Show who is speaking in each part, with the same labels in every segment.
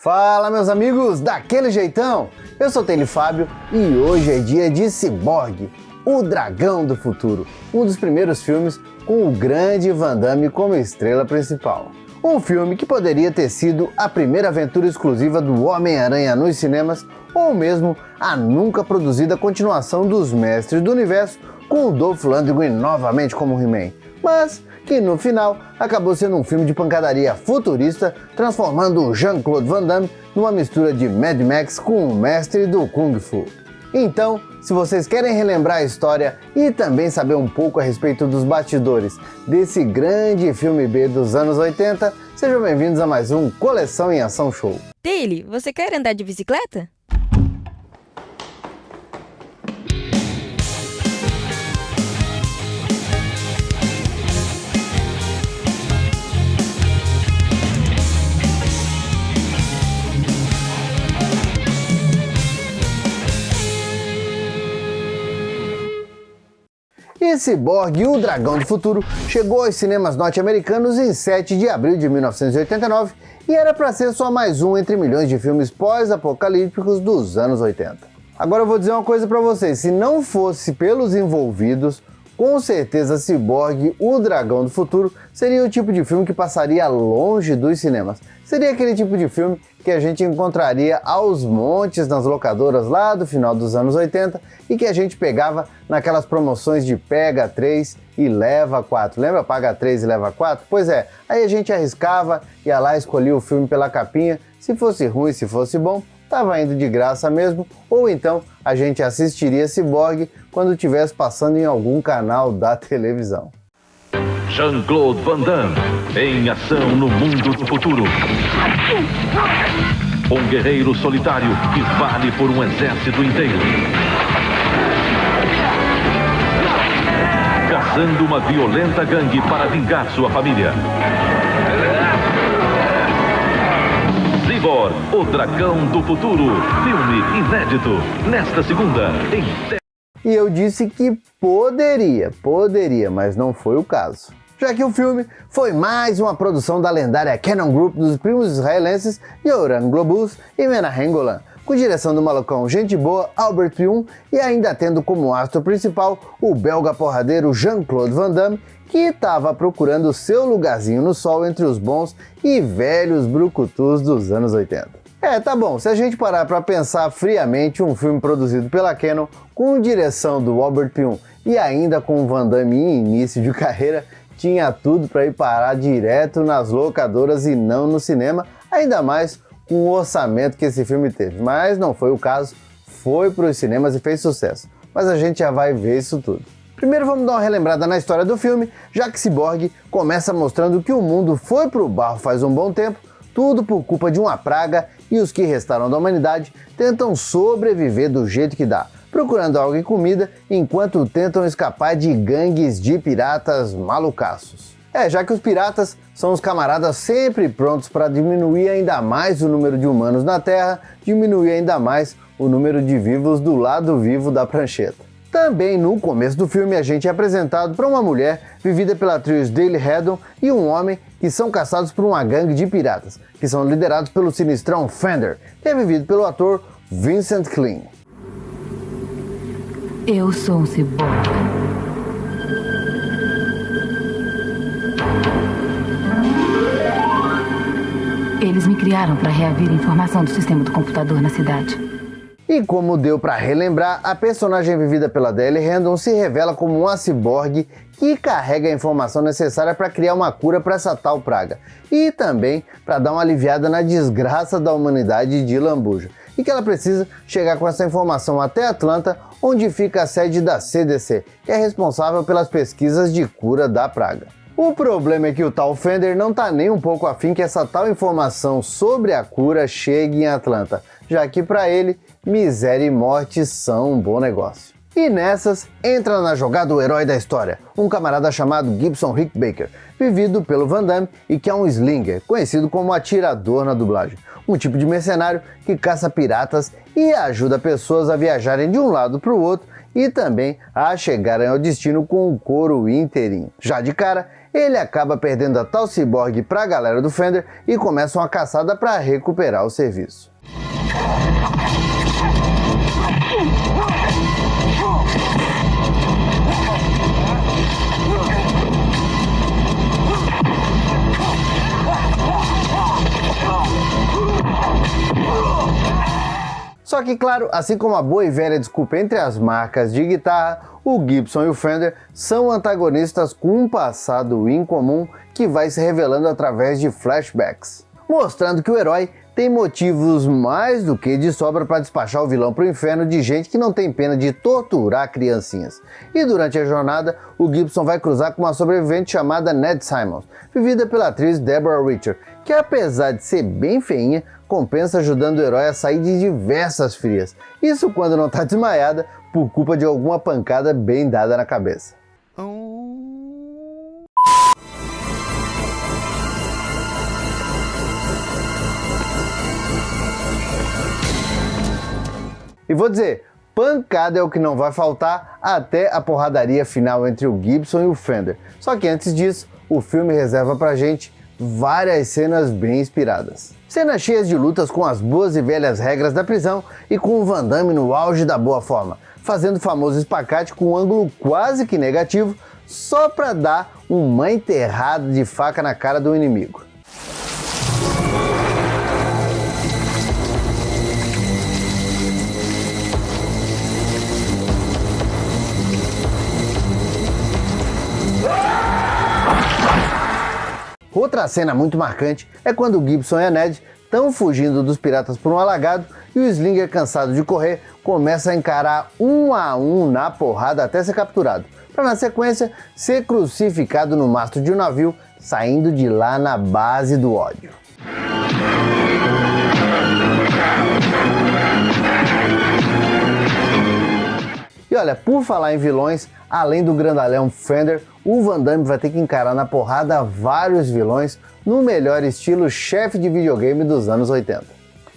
Speaker 1: Fala, meus amigos, daquele jeitão? Eu sou o Taylor Fábio e hoje é dia de Cyborg, o Dragão do Futuro, um dos primeiros filmes com o grande Van Damme como estrela principal. Um filme que poderia ter sido a primeira aventura exclusiva do Homem-Aranha nos cinemas ou mesmo a nunca produzida continuação dos Mestres do Universo com o Dolph Lundgren novamente como He-Man, mas que no final acabou sendo um filme de pancadaria futurista, transformando o Jean-Claude Van Damme numa mistura de Mad Max com o mestre do Kung Fu. Então, se vocês querem relembrar a história e também saber um pouco a respeito dos bastidores desse grande filme B dos anos 80, sejam bem-vindos a mais um Coleção em Ação Show.
Speaker 2: Taylor, você quer andar de bicicleta?
Speaker 1: E Cyborg, o Dragão do Futuro, chegou aos cinemas norte-americanos em 7 de abril de 1989 e era para ser só mais um entre milhões de filmes pós-apocalípticos dos anos 80. Agora eu vou dizer uma coisa para vocês, se não fosse pelos envolvidos, com certeza Cyborg, o Dragão do Futuro, seria o tipo de filme que passaria longe dos cinemas. Seria aquele tipo de filme que a gente encontraria aos montes nas locadoras lá do final dos anos 80 e que a gente pegava naquelas promoções de pega 3 e leva 4. Lembra? Paga 3 e leva 4? Pois é, aí a gente arriscava, ia lá, escolhia o filme pela capinha, se fosse ruim, se fosse bom, estava indo de graça mesmo, ou então a gente assistiria Cyborg quando estivesse passando em algum canal da televisão.
Speaker 3: Jean-Claude Van Damme, em ação no mundo do futuro. Um guerreiro solitário que vale por um exército inteiro. Caçando uma violenta gangue para vingar sua família. Cyborg, o Dragão do Futuro, filme inédito, nesta segunda, em...
Speaker 1: E eu disse que poderia, mas não foi o caso. Já que o filme foi mais uma produção da lendária Cannon Group dos primos israelenses Yoram Globus e Menahem Golan, com direção do malucão gente boa Albert Pyun e ainda tendo como astro principal o belga porradeiro Jean-Claude Van Damme, que estava procurando seu lugarzinho no sol entre os bons e velhos brucutus dos anos 80. Tá bom, se a gente parar para pensar friamente, um filme produzido pela Cannon, com direção do Albert Pyun e ainda com o Van Damme em início de carreira, tinha tudo para ir parar direto nas locadoras e não no cinema, ainda mais com o orçamento que esse filme teve. Mas não foi o caso, foi para os cinemas e fez sucesso. Mas a gente já vai ver isso tudo. Primeiro vamos dar uma relembrada na história do filme, já que Cyborg começa mostrando que o mundo foi pro barro faz um bom tempo, tudo por culpa de uma praga, e os que restaram da humanidade tentam sobreviver do jeito que dá, procurando água e comida enquanto tentam escapar de gangues de piratas malucaços. Já que os piratas são os camaradas sempre prontos para diminuir ainda mais o número de humanos na Terra, diminuir ainda mais o número de vivos do lado vivo da prancheta. Também no começo do filme a gente é apresentado para uma mulher vivida pela atriz Dale Haddon e um homem que são caçados por uma gangue de piratas, que são liderados pelo sinistrão Fender, que é vivido pelo ator Vincent Clean.
Speaker 4: Eu sou um ciborgue. Eles me criaram para reavir a informação do sistema do computador na cidade.
Speaker 1: E como deu para relembrar, a personagem vivida pela Dale Haddon se revela como uma ciborgue que carrega a informação necessária para criar uma cura para essa tal praga e também para dar uma aliviada na desgraça da humanidade de lambuja, e que ela precisa chegar com essa informação até Atlanta, onde fica a sede da CDC, que é responsável pelas pesquisas de cura da praga. O problema é que o tal Fender não tá nem um pouco afim que essa tal informação sobre a cura chegue em Atlanta, já que para ele, miséria e morte são um bom negócio. E nessas, entra na jogada o herói da história, um camarada chamado Gibson Rick Baker, vivido pelo Van Damme e que é um slinger, conhecido como atirador na dublagem, um tipo de mercenário que caça piratas e ajuda pessoas a viajarem de um lado para o outro e também a chegarem ao destino com o couro inteirinho. Já de cara, ele acaba perdendo a tal ciborgue para a galera do Fender e começa uma caçada para recuperar o serviço. Só que, claro, assim como a boa e velha desculpa entre as marcas de guitarra, o Gibson e o Fender são antagonistas com um passado incomum que vai se revelando através de flashbacks, mostrando que o herói tem motivos mais do que de sobra para despachar o vilão para o inferno de gente que não tem pena de torturar criancinhas. E durante a jornada, o Gibson vai cruzar com uma sobrevivente chamada Ned Simons, vivida pela atriz Deborah Richard, que apesar de ser bem feinha, compensa ajudando o herói a sair de diversas frias. Isso quando não está desmaiada por culpa de alguma pancada bem dada na cabeça. E vou dizer, pancada é o que não vai faltar até a porradaria final entre o Gibson e o Fender. Só que antes disso, o filme reserva pra gente várias cenas bem inspiradas. Cenas cheias de lutas com as boas e velhas regras da prisão e com o Van Damme no auge da boa forma, fazendo o famoso espacate com um ângulo quase que negativo, só pra dar uma enterrada de faca na cara do inimigo. Outra cena muito marcante é quando o Gibson e a Ned estão fugindo dos piratas por um alagado e o Slinger, cansado de correr, começa a encarar um a um na porrada até ser capturado, para na sequência ser crucificado no mastro de um navio, saindo de lá na base do ódio. E olha, por falar em vilões, além do grandalhão Fender, o Van Damme vai ter que encarar na porrada vários vilões no melhor estilo chefe de videogame dos anos 80.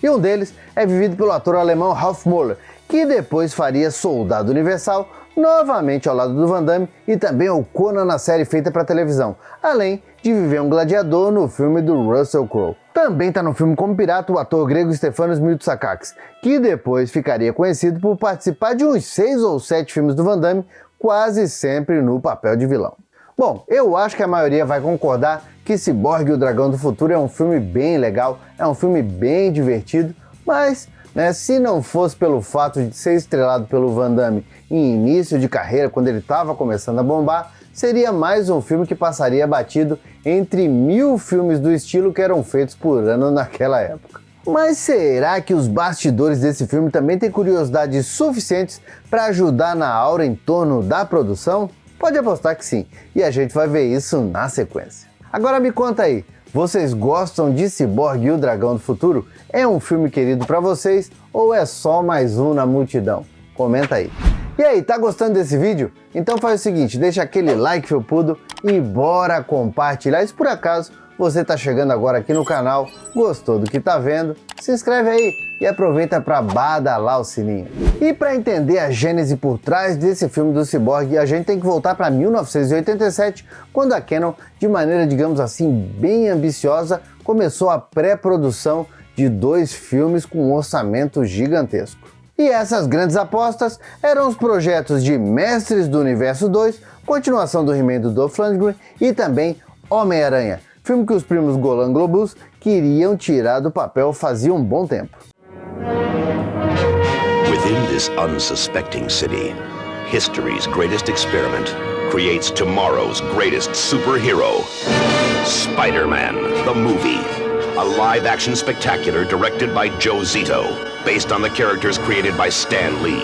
Speaker 1: E um deles é vivido pelo ator alemão Ralph Möller, que depois faria Soldado Universal novamente ao lado do Van Damme e também o Conan na série feita para televisão, além de viver um gladiador no filme do Russell Crowe. Também está no filme como pirata o ator grego Stefanos Mitsotakis, que depois ficaria conhecido por participar de uns 6 ou 7 filmes do Van Damme, quase sempre no papel de vilão. Bom, eu acho que a maioria vai concordar que Cyborg e o Dragão do Futuro é um filme bem legal, é um filme bem divertido, mas se não fosse pelo fato de ser estrelado pelo Van Damme em início de carreira, quando ele estava começando a bombar, seria mais um filme que passaria batido entre 1000 filmes do estilo que eram feitos por ano naquela época. Mas será que os bastidores desse filme também têm curiosidades suficientes para ajudar na aura em torno da produção? Pode apostar que sim, e a gente vai ver isso na sequência. Agora me conta aí, vocês gostam de Cyborg e o Dragão do Futuro? É um filme querido para vocês ou é só mais um na multidão? Comenta aí. E aí, tá gostando desse vídeo? Então faz o seguinte, deixa aquele like felpudo e bora compartilhar. E se por acaso você tá chegando agora aqui no canal, gostou do que tá vendo, se inscreve aí e aproveita para badalar o sininho. E para entender a gênese por trás desse filme do Cyborg, a gente tem que voltar para 1987, quando a Canon, de maneira, digamos assim, bem ambiciosa, começou a pré-produção de 2 filmes com um orçamento gigantesco. E essas grandes apostas eram os projetos de Mestres do Universo 2, continuação do He-Man do Dolph Lundgren e também Homem-Aranha, filme que os primos Golan Globus queriam tirar do papel fazia um bom tempo.
Speaker 5: Within this unsuspecting city, history's greatest experiment creates tomorrow's greatest superhero. Spider-Man, the movie. A live-action spectacular directed by Joe Zito, based on the characters created by Stan Lee.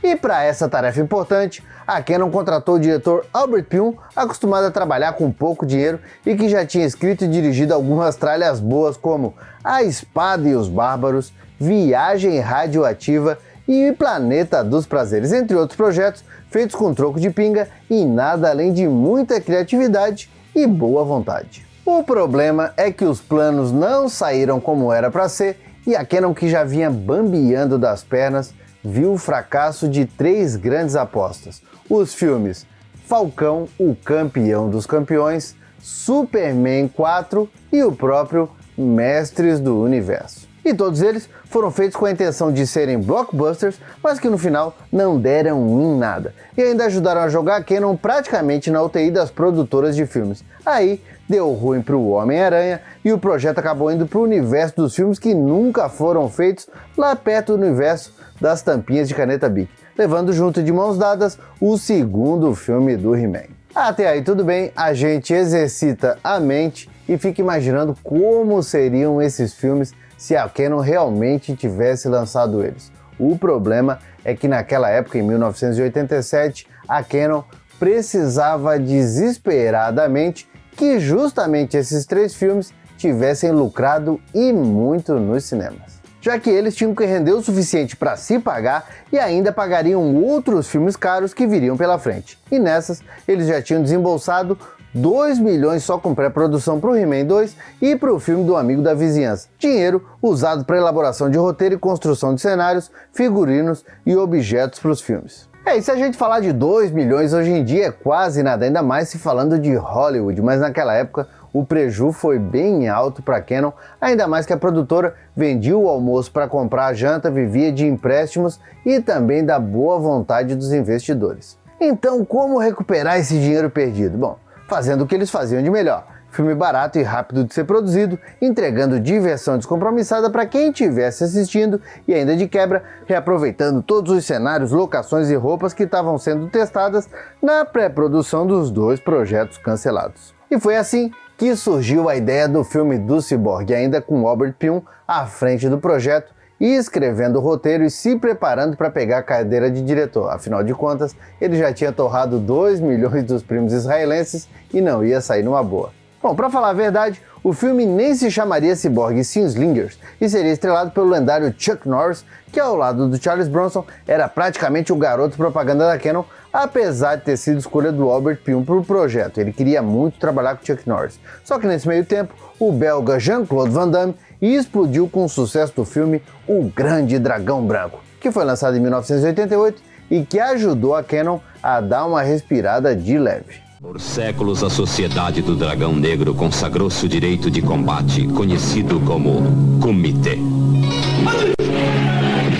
Speaker 1: E para essa tarefa importante, a Canon contratou o diretor Albert Pyun, acostumado a trabalhar com pouco dinheiro e que já tinha escrito e dirigido algumas tralhas boas como A Espada e os Bárbaros, Viagem Radioativa e Planeta dos Prazeres, entre outros projetos feitos com troco de pinga e nada além de muita criatividade e boa vontade. O problema é que os planos não saíram como era para ser e a Canon, que já vinha bambeando das pernas, viu o fracasso de 3 grandes apostas. Os filmes Falcão, o Campeão dos Campeões, Superman 4 e o próprio Mestres do Universo. E todos eles foram feitos com a intenção de serem blockbusters, mas que no final não deram em nada. E ainda ajudaram a jogar a Canon praticamente na UTI das produtoras de filmes. Aí deu ruim para o Homem-Aranha e o projeto acabou indo para o universo dos filmes que nunca foram feitos lá perto do universo das tampinhas de caneta Bic, levando junto de mãos dadas o segundo filme do He-Man. Até aí tudo bem, a gente exercita a mente e fica imaginando como seriam esses filmes se a Canon realmente tivesse lançado eles. O problema é que naquela época, em 1987, a Canon precisava desesperadamente que justamente esses 3 filmes tivessem lucrado e muito nos cinemas, já que eles tinham que render o suficiente para se pagar e ainda pagariam outros filmes caros que viriam pela frente. E nessas, eles já tinham desembolsado 2 milhões só com pré-produção para o He-Man 2 e para o filme do Amigo da Vizinhança. Dinheiro usado para elaboração de roteiro e construção de cenários, figurinos e objetos para os filmes. E se a gente falar de 2 milhões hoje em dia é quase nada, ainda mais se falando de Hollywood, mas naquela época o preju foi bem alto para a Canon, ainda mais que a produtora vendia o almoço para comprar a janta, vivia de empréstimos e também da boa vontade dos investidores. Então, como recuperar esse dinheiro perdido? Bom, fazendo o que eles faziam de melhor. Filme barato e rápido de ser produzido, entregando diversão descompromissada para quem estivesse assistindo e ainda de quebra, reaproveitando todos os cenários, locações e roupas que estavam sendo testadas na pré-produção dos 2 projetos cancelados. E foi assim que surgiu a ideia do filme do Cyborg, ainda com Robert Pyun à frente do projeto e escrevendo o roteiro e se preparando para pegar a cadeira de diretor. Afinal de contas, ele já tinha torrado 2 milhões dos primos israelenses e não ia sair numa boa. Bom, para falar a verdade, o filme nem se chamaria Cyborg e sim Slingers e seria estrelado pelo lendário Chuck Norris, que ao lado do Charles Bronson era praticamente o garoto propaganda da Canon, apesar de ter sido escolha do Albert Pyun para o projeto. Ele queria muito trabalhar com Chuck Norris. Só que nesse meio tempo, o belga Jean-Claude Van Damme explodiu com o sucesso do filme O Grande Dragão Branco, que foi lançado em 1988 e que ajudou a Canon a dar uma respirada de leve.
Speaker 6: Por séculos, a Sociedade do Dragão Negro consagrou-se o direito de combate, conhecido como Kumite.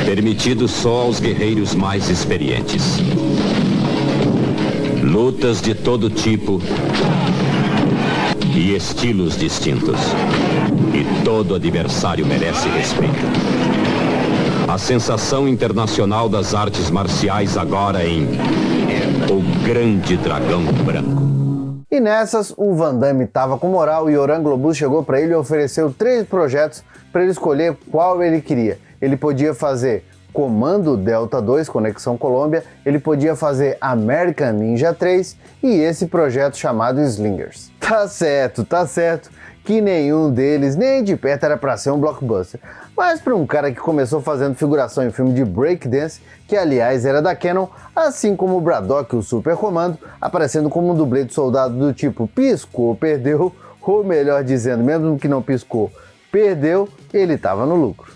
Speaker 6: Permitido só aos guerreiros mais experientes. Lutas de todo tipo e estilos distintos. E todo adversário merece respeito. A sensação internacional das artes marciais agora em O Grande Dragão Branco.
Speaker 1: E nessas, o Van Damme estava com moral e Oran Globus chegou para ele e ofereceu 3 projetos para ele escolher qual ele queria. Ele podia fazer Comando Delta 2, Conexão Colômbia, ele podia fazer American Ninja 3 e esse projeto chamado Slingers. Tá certo que nenhum deles nem de perto era para ser um blockbuster. Mas para um cara que começou fazendo figuração em filme de breakdance, que aliás era da Canon, assim como o Braddock, o Super Comando, aparecendo como um dublê de soldado do tipo piscou, perdeu, ou melhor dizendo, mesmo que não piscou, perdeu, ele estava no lucro.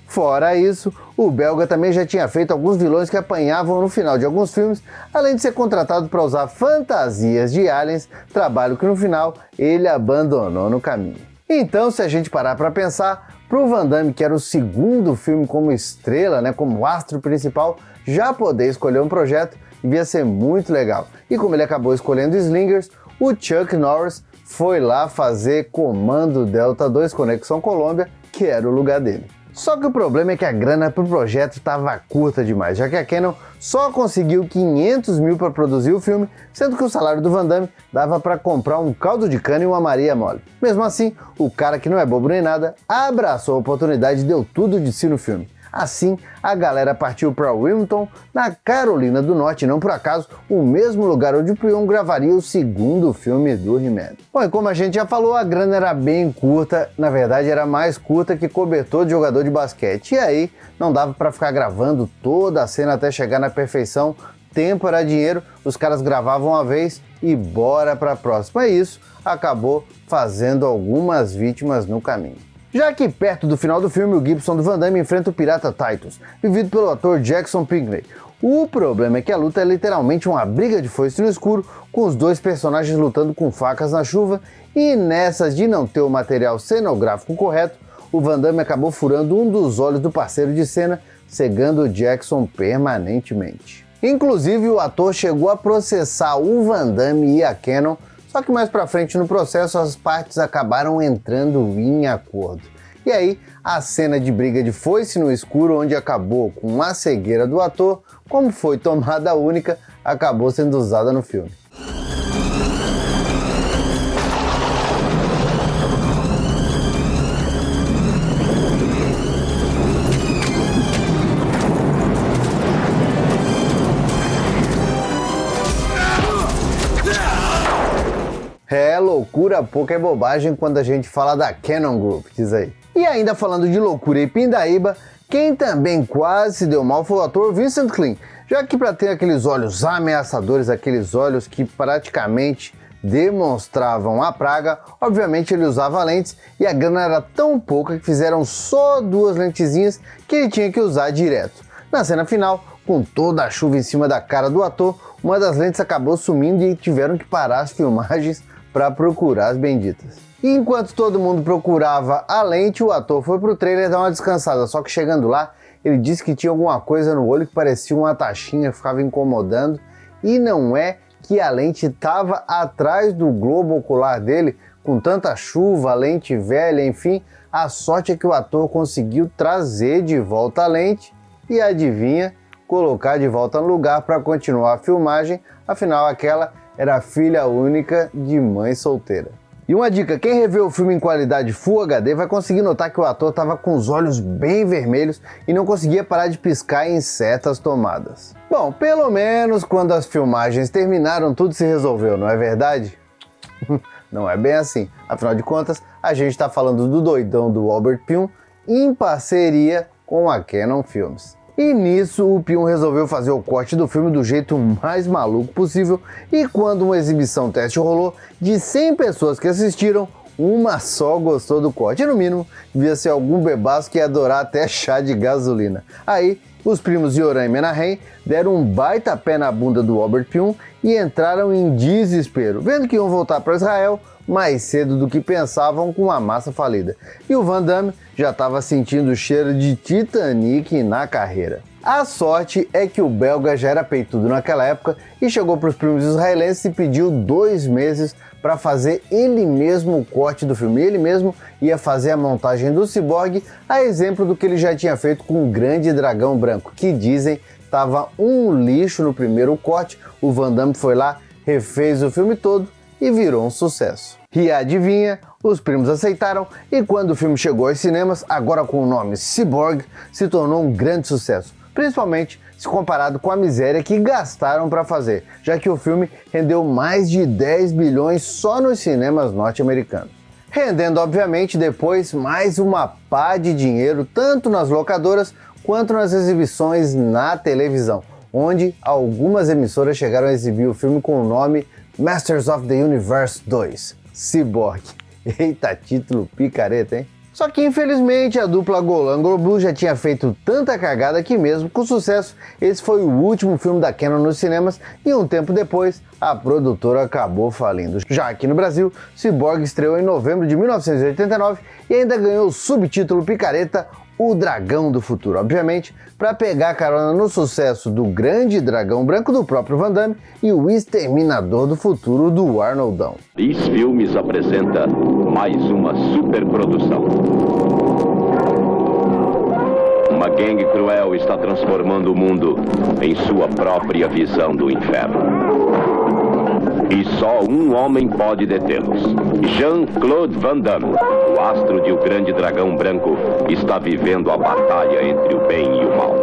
Speaker 1: Fora isso, o belga também já tinha feito alguns vilões que apanhavam no final de alguns filmes, além de ser contratado para usar fantasias de aliens, trabalho que no final ele abandonou no caminho. Então, se a gente parar para pensar, pro Van Damme, que era o segundo filme como estrela, como astro principal, já poder escolher um projeto devia ser muito legal. E como ele acabou escolhendo Slingers, o Chuck Norris foi lá fazer Comando Delta 2 Conexão Colômbia, que era o lugar dele. Só que o problema é que a grana pro projeto estava curta demais, já que a Canon só conseguiu 500 mil para produzir o filme, sendo que o salário do Van Damme dava para comprar um caldo de cana e uma Maria mole. Mesmo assim, o cara que não é bobo nem nada, abraçou a oportunidade e deu tudo de si no filme. Assim, a galera partiu para Wilmington, na Carolina do Norte, não por acaso, o mesmo lugar onde o Pyun gravaria o segundo filme do He-Man. Bom, e como a gente já falou, a grana era bem curta, na verdade era mais curta que cobertor de jogador de basquete, e aí não dava para ficar gravando toda a cena até chegar na perfeição, tempo era dinheiro, os caras gravavam uma vez e bora para a próxima. E isso acabou fazendo algumas vítimas no caminho. Já que perto do final do filme, o Gibson do Van Damme enfrenta o pirata Titus, vivido pelo ator Jackson Pinckney. O problema é que a luta é literalmente uma briga de foice no escuro, com os dois personagens lutando com facas na chuva, e nessas de não ter o material cenográfico correto, o Van Damme acabou furando um dos olhos do parceiro de cena, cegando o Jackson permanentemente. Inclusive, o ator chegou a processar o Van Damme e a Canon, só que mais pra frente no processo as partes acabaram entrando em acordo. E aí, a cena de briga de foice no escuro, onde acabou com a cegueira do ator, como foi tomada única, acabou sendo usada no filme. É loucura pouca é bobagem quando a gente fala da Cannon Group, diz aí. E ainda falando de loucura e pindaíba, quem também quase se deu mal foi o ator Vincent Clean, já que para ter aqueles olhos ameaçadores, aqueles olhos que praticamente demonstravam a praga, obviamente ele usava lentes e a grana era tão pouca que fizeram só 2 lentezinhas que ele tinha que usar direto. Na cena final, com toda a chuva em cima da cara do ator, uma das lentes acabou sumindo e tiveram que parar as filmagens para procurar as benditas. E enquanto todo mundo procurava a lente, o ator foi pro trailer dar uma descansada, só que chegando lá, ele disse que tinha alguma coisa no olho que parecia uma taxinha, ficava incomodando, e não é que a lente estava atrás do globo ocular dele, com tanta chuva, lente velha, enfim, a sorte é que o ator conseguiu trazer de volta a lente e adivinha, colocar de volta no lugar para continuar a filmagem, afinal aquela era a filha única de mãe solteira. E uma dica, quem revê o filme em qualidade Full HD vai conseguir notar que o ator estava com os olhos bem vermelhos e não conseguia parar de piscar em certas tomadas. Bom, pelo menos quando as filmagens terminaram tudo se resolveu, não é verdade? Não é bem assim, afinal de contas a gente está falando do doidão do Albert Pyun em parceria com a Cannon Films. E nisso o Pyun resolveu fazer o corte do filme do jeito mais maluco possível e quando uma exibição teste rolou, de 100 pessoas que assistiram, uma só gostou do corte. E no mínimo, devia ser algum bebaço que ia adorar até chá de gasolina. Aí, os primos Yoram e Menahem deram um baita pé na bunda do Albert Pyun e entraram em desespero, vendo que iam voltar para Israel mais cedo do que pensavam com a massa falida. E o Van Damme já estava sentindo o cheiro de Titanic na carreira. A sorte é que o belga já era peitudo naquela época e chegou para os primos israelenses e pediu 2 meses para fazer ele mesmo o corte do filme. Ele mesmo ia fazer a montagem do ciborgue, a exemplo do que ele já tinha feito com o Grande Dragão Branco, que dizem estava um lixo no primeiro corte. O Van Damme foi lá, refez o filme todo e virou um sucesso. E adivinha, os primos aceitaram e quando o filme chegou aos cinemas, agora com o nome Cyborg, se tornou um grande sucesso, principalmente se comparado com a miséria que gastaram para fazer, já que o filme rendeu mais de 10 bilhões só nos cinemas norte-americanos. Rendendo, obviamente, depois mais uma pá de dinheiro, tanto nas locadoras quanto nas exibições na televisão, onde algumas emissoras chegaram a exibir o filme com o nome Masters of the Universe 2, Cyborg. Eita, título picareta, hein? Só que infelizmente a dupla Golan Globus já tinha feito tanta cagada que mesmo com sucesso, esse foi o último filme da Cannon nos cinemas e um tempo depois a produtora acabou falindo. Já aqui no Brasil, Cyborg estreou em novembro de 1989 e ainda ganhou o subtítulo picareta O Dragão do Futuro, obviamente, para pegar carona no sucesso do Grande Dragão Branco do próprio Van Damme e o Exterminador do Futuro do Arnoldão.
Speaker 6: Is Filmes apresenta mais uma superprodução. Uma gangue cruel está transformando o mundo em sua própria visão do inferno. E só um homem pode detê-los. Jean-Claude Van Damme, o astro de O Grande Dragão Branco, está vivendo a batalha entre o bem e o mal.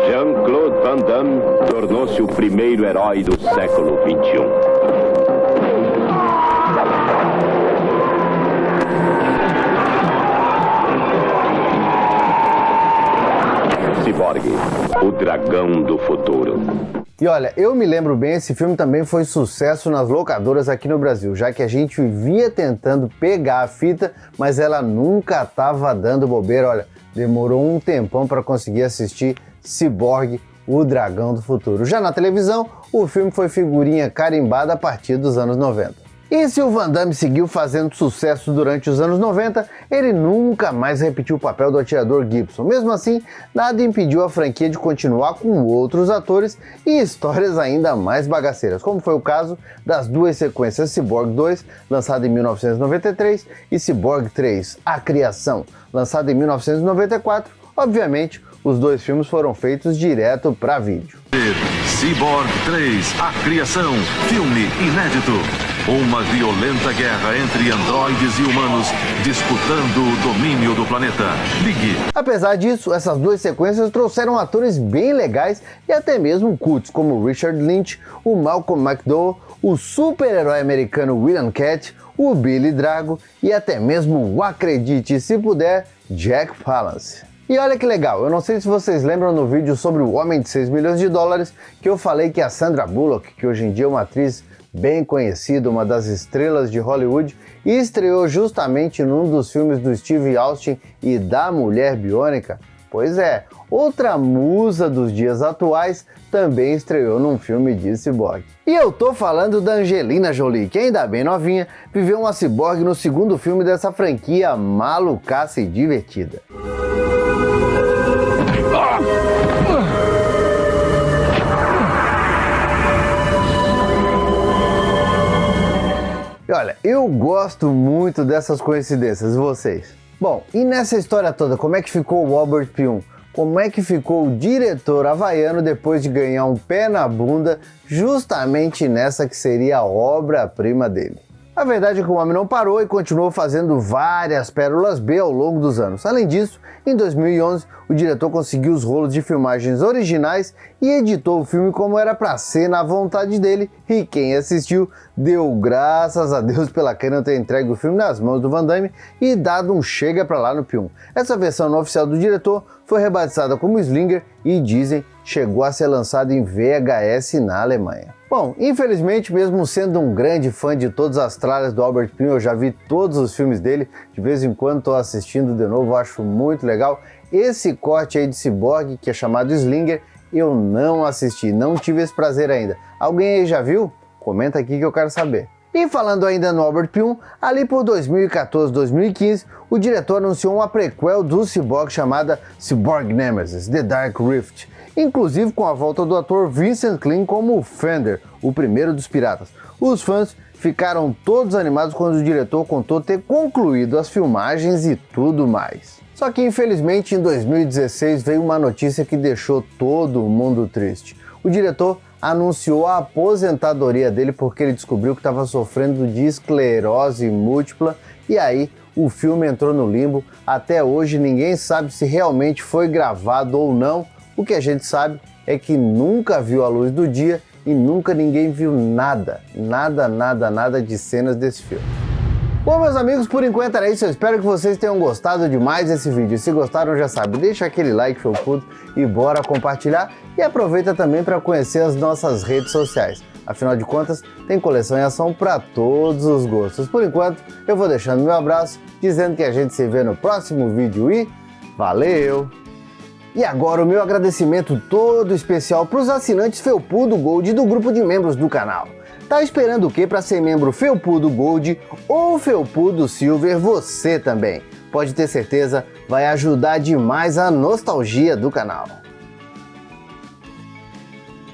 Speaker 6: Jean-Claude Van Damme tornou-se o primeiro herói do século XXI. Cyborg, o Dragão do Futuro.
Speaker 1: E olha, eu me lembro bem, esse filme também foi sucesso nas locadoras aqui no Brasil, já que a gente vivia tentando pegar a fita, mas ela nunca estava dando bobeira. Olha, demorou um tempão para conseguir assistir Cyborg, o Dragão do Futuro. Já na televisão, o filme foi figurinha carimbada a partir dos anos 90. E se o Van Damme seguiu fazendo sucesso durante os anos 90, ele nunca mais repetiu o papel do atirador Gibson. Mesmo assim, nada impediu a franquia de continuar com outros atores e histórias ainda mais bagaceiras, como foi o caso das duas sequências Cyborg 2, lançada em 1993, e Cyborg 3, A Criação, lançada em 1994. Obviamente, os dois filmes foram feitos direto para vídeo.
Speaker 3: Cyborg 3, A Criação, filme inédito. Uma violenta guerra entre androides e humanos disputando o domínio do planeta. Ligue.
Speaker 1: Apesar disso, essas duas sequências trouxeram atores bem legais e até mesmo cultos, como o Richard Lynch, o Malcolm McDowell, o super-herói americano William Katt, o Billy Drago e até mesmo o Acredite Se Puder, Jack Palance. E olha que legal, eu não sei se vocês lembram no vídeo sobre o Homem de 6 milhões de dólares que eu falei que a Sandra Bullock, que hoje em dia é uma atriz bem conhecida, uma das estrelas de Hollywood, estreou justamente num dos filmes do Steve Austin e da Mulher Biônica. Pois é, outra musa dos dias atuais também estreou num filme de ciborgue. E eu tô falando da Angelina Jolie, que ainda bem novinha, viveu uma ciborgue no segundo filme dessa franquia malucaça e divertida. E olha, eu gosto muito dessas coincidências, vocês? Bom, e nessa história toda, como é que ficou o Albert Pyun? Como é que ficou o diretor havaiano depois de ganhar um pé na bunda justamente nessa que seria a obra-prima dele? A verdade é que o homem não parou e continuou fazendo várias pérolas B ao longo dos anos. Além disso, em 2011, o diretor conseguiu os rolos de filmagens originais e editou o filme como era pra ser na vontade dele, e quem assistiu deu graças a Deus pela Canon ter entregue o filme nas mãos do Van Damme e dado um chega pra lá no Pyun. Essa versão não oficial do diretor foi rebatizada como Slinger e, dizem, chegou a ser lançada em VHS na Alemanha. Bom, infelizmente, mesmo sendo um grande fã de todas as tralhas do Albert Pyun, eu já vi todos os filmes dele, de vez em quando estou assistindo de novo, acho muito legal. Esse corte aí de Cyborg, que é chamado Slinger, eu não assisti, não tive esse prazer ainda. Alguém aí já viu? Comenta aqui que eu quero saber. E falando ainda no Albert Pyun, ali por 2014, 2015, o diretor anunciou uma prequel do Cyborg chamada Cyborg Nemesis, The Dark Rift, inclusive com a volta do ator Vincent Klein como Fender, o primeiro dos piratas. Os fãs ficaram todos animados quando o diretor contou ter concluído as filmagens e tudo mais. Só que infelizmente em 2016 veio uma notícia que deixou todo mundo triste. O diretor anunciou a aposentadoria dele porque ele descobriu que estava sofrendo de esclerose múltipla e aí o filme entrou no limbo. Até hoje ninguém sabe se realmente foi gravado ou não. O que a gente sabe é que nunca viu a luz do dia e nunca ninguém viu nada de cenas desse filme. Bom, meus amigos, por enquanto era isso. Eu espero que vocês tenham gostado demais desse vídeo. Se gostaram, já sabe, deixa aquele like felpudo e bora compartilhar. E aproveita também para conhecer as nossas redes sociais. Afinal de contas, tem coleção em ação para todos os gostos. Por enquanto, eu vou deixando meu abraço, dizendo que a gente se vê no próximo vídeo e valeu! E agora o meu agradecimento todo especial para os assinantes Felpudo Gold do grupo de membros do canal. Tá esperando o que para ser membro Felpudo Gold ou Felpudo Silver você também? Pode ter certeza, vai ajudar demais a nostalgia do canal.